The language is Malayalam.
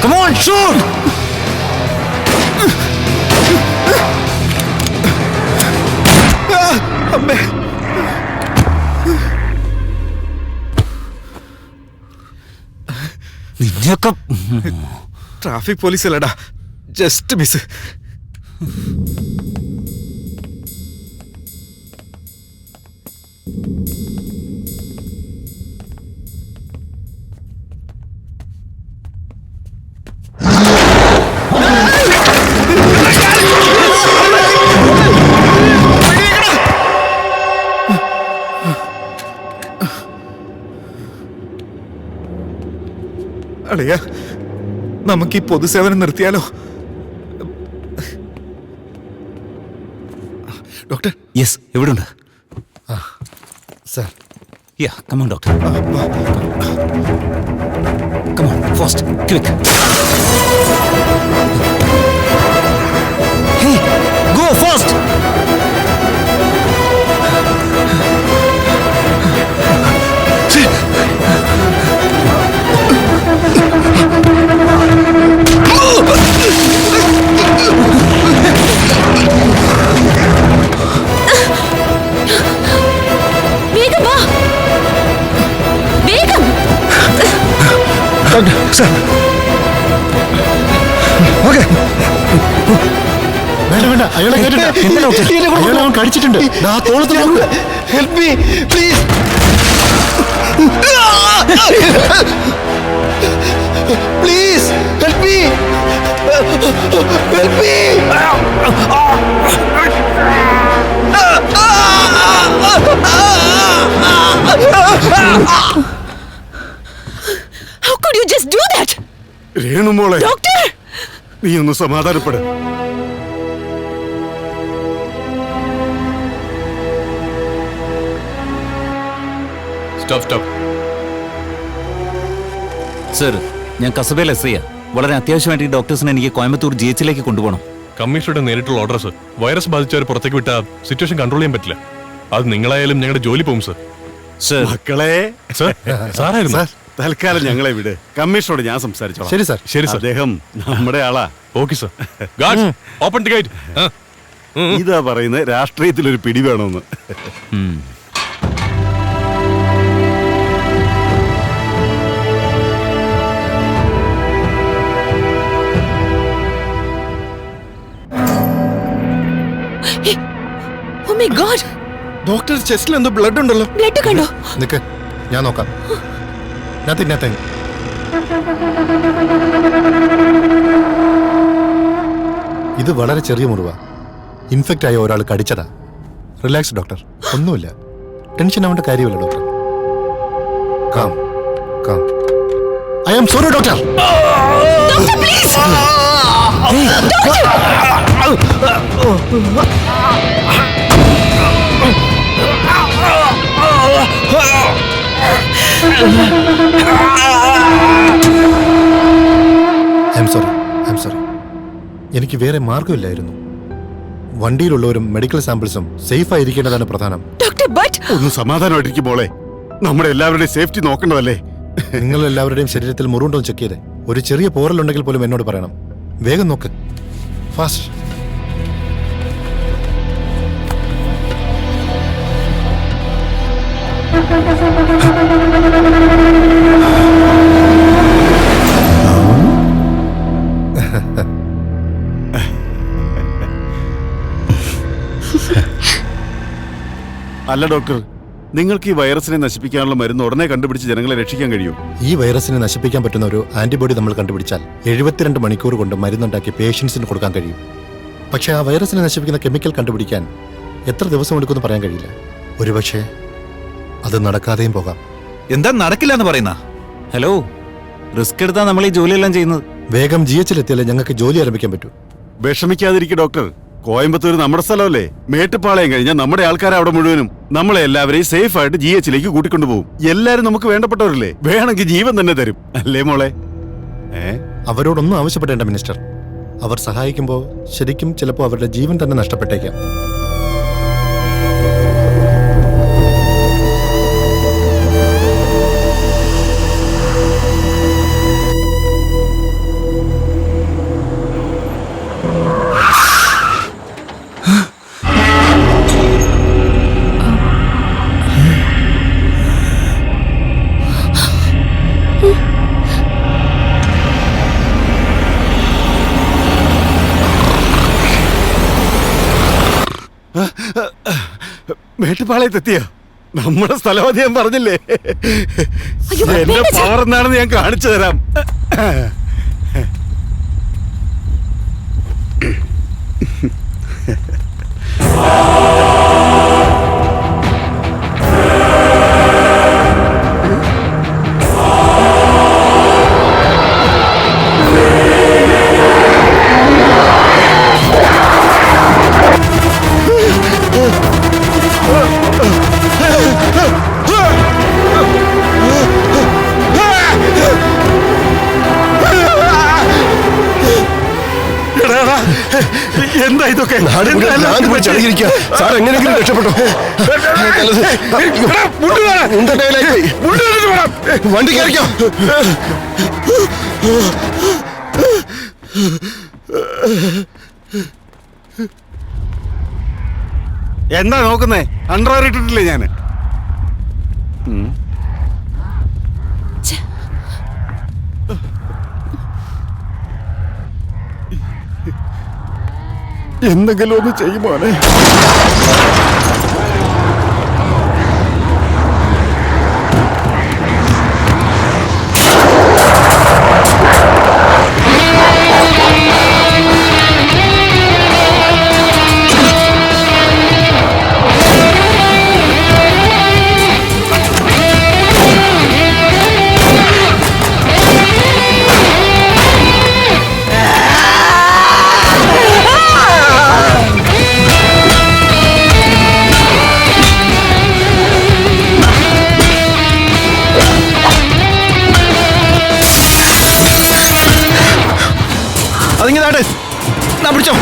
Come on, shoot! അമ്മേ, നിന്നെയൊക്കെ ട്രാഫിക് പോലീസ് അല്ലടാ, ജസ്റ്റ് മിസ്. അളിയ, നമുക്ക് ഈ പൊതുസേവനം നിർത്തിയാലോ? ഡോക്ടർ. യെസ്, എവിടുണ്ട്? Sir. Yeah, come on, doctor. Come on, fast, quick. Hey, go fast. വേണ്ട, അയാളെ കടിച്ചിട്ടുണ്ട്. Help me please. Please help me, help me. How could you just do that? രേണുമോളെ, Doctor! നീ ഒന്ന് സമാധാനപ്പെട്. സ്റ്റോപ്പ്. സർ, ഞാൻ കസബയിൽ എസ് ഐ. വളരെ അത്യാവശ്യമായിട്ട് ഈ ഡോക്ടേഴ്സിനെ എനിക്ക് കോയമ്പത്തൂർ GH കൊണ്ടുപോകണം. കമ്മീഷണറുടെ നേരിട്ടുള്ള ഓർഡർ സർ. വൈറസ് ബാധിച്ചവർ പുറത്തേക്ക് വിട്ടാൽ സിറ്റുവേഷൻ കൺട്രോൾ ചെയ്യാൻ പറ്റില്ല. അത് നിങ്ങളായാലും ഞങ്ങളുടെ ജോലി പോകും സർ. മക്കളെ, സാറായിരുന്നു. തൽക്കാലം ഞങ്ങളെ വിട്. കമ്മീഷണറോട് ഞാൻ സംസാരിച്ചോളാം. ശരി സർ. ശരി സർ. അദ്ദേഹം നമ്മുടെ ആളാ. Okay sir. Guards, open the gate. ഇതാ പറയുന്നത് രാഷ്ട്രീയത്തിലൊരു പിടി വേണമെന്ന്. Oh my God! ഡോക്ടർ, ചെസ്റ്റിൽ എന്തോ ബ്ലഡ് ഉണ്ടല്ലോ. ബ്ലഡ് കണ്ടോ? നിക്ക്, ഞാൻ നോക്കാം. Nothing. ഇത് വളരെ ചെറിയ മുറിവാ. ഇൻഫെക്റ്റ് ആയ ഒരാൾ കടിച്ചതാ. റിലാക്സ് ഡോക്ടർ, ഒന്നുമില്ല. ടെൻഷൻ ആവേണ്ട കാര്യമില്ല doctor. Calm. I am sorry doctor. Doctor, please! I am sorry. എനിക്ക് വേറെ മാർഗമില്ലായിരുന്നു. വണ്ടിയിലുള്ളവരും മെഡിക്കൽ സാമ്പിൾസും സേഫ് ആയിരിക്കേണ്ടതാണ് പ്രധാനം. Doctor, but ഒന്ന് സമാധാനമായിട്ടിരിക്കും മോളെ. നമ്മുടെ എല്ലാവരുടെയും സേഫ്റ്റി നോക്കേണ്ടതല്ലേ? നിങ്ങൾ എല്ലാവരുടെയും ശരീരത്തിൽ മുറിവുണ്ടോ ചെക്ക് ചെയ്തേ. ഒരു ചെറിയ പോറലുണ്ടെങ്കിൽ പോലും എന്നോട് പറയണം. വേഗം നോക്ക്, ഫാസ്റ്റ്. അല്ല ഡോക്ടർ, നിങ്ങൾക്ക് ഈ വൈറസിനെ നശിപ്പിക്കാനുള്ള മരുന്ന് ഉടനെ കണ്ടുപിടിച്ച് ജനങ്ങളെ രക്ഷിക്കാൻ കഴിയും? ഈ വൈറസിനെ നശിപ്പിക്കാൻ പറ്റുന്ന ഒരു ആന്റിബോഡി നമ്മൾ കണ്ടുപിടിച്ചാൽ 72 മണിക്കൂർ കൊണ്ട് മരുന്നുണ്ടാക്കി പേഷ്യൻസിന് കൊടുക്കാൻ കഴിയും. പക്ഷേ ആ വൈറസിനെ നശിപ്പിക്കുന്ന കെമിക്കൽ കണ്ടുപിടിക്കാൻ എത്ര ദിവസം എടുക്കുമെന്ന് പറയാൻ കഴിയില്ല. ഒരുപക്ഷെ അത് നടക്കാതെയും പോകാം. എന്താ നടക്കില്ല എന്ന് പറയുന്ന? ഹലോ, റിസ്ക് എടുത്താ നമ്മൾ ഈ ജോലിയെല്ലാം ചെയ്യുന്നത്. വേഗം GH എത്തിയാലേ ഞങ്ങൾക്ക് ജോലി ആരംഭിക്കാൻ പറ്റൂ. വിഷമിക്കാതിരിക്കും ഡോക്ടർ. കോയമ്പത്തൂർ നമ്മുടെ സ്ഥലമല്ലേ? മേട്ടുപ്പാളയം കഴിഞ്ഞാൽ നമ്മുടെ ആൾക്കാരെ അവിടെ മുഴുവനും. നമ്മളെ എല്ലാവരെയും സേഫ് ആയിട്ട് GH കൂട്ടിക്കൊണ്ടുപോകും. എല്ലാരും നമുക്ക് വേണ്ടപ്പെട്ടവരല്ലേ? വേണമെങ്കിൽ ജീവൻ തന്നെ തരും, അല്ലേ മോളെ? അവരോടൊന്നും ആവശ്യപ്പെടേണ്ട മിനിസ്റ്റർ. അവർ സഹായിക്കുമ്പോൾ ശരിക്കും ചിലപ്പോൾ അവരുടെ ജീവൻ തന്നെ നഷ്ടപ്പെട്ടേക്കാം. മേട്ടുപാളയത്തെത്തിയോ? നമ്മുടെ സ്ഥലം ഞാൻ പറഞ്ഞില്ലേ? അയ്യോ, എന്റെ വേണ്ട, പവർ എന്താണെന്ന് ഞാൻ കാണിച്ചു തരാം. എന്താ ഇതൊക്കെ? സാർ എങ്ങനെയെങ്കിലും രക്ഷപ്പെട്ടോ? വണ്ടി കയറിക്കോ. എന്താ നോക്കുന്നേ? അണ്ടർവെയർ ഇട്ടിട്ടില്ലേ ഞാൻ? എന്തെങ്കിലും ഒന്ന് ചെയ്യുമോനെ? അതിങ്ങനാട്ടെ, പിടിച്ചോ.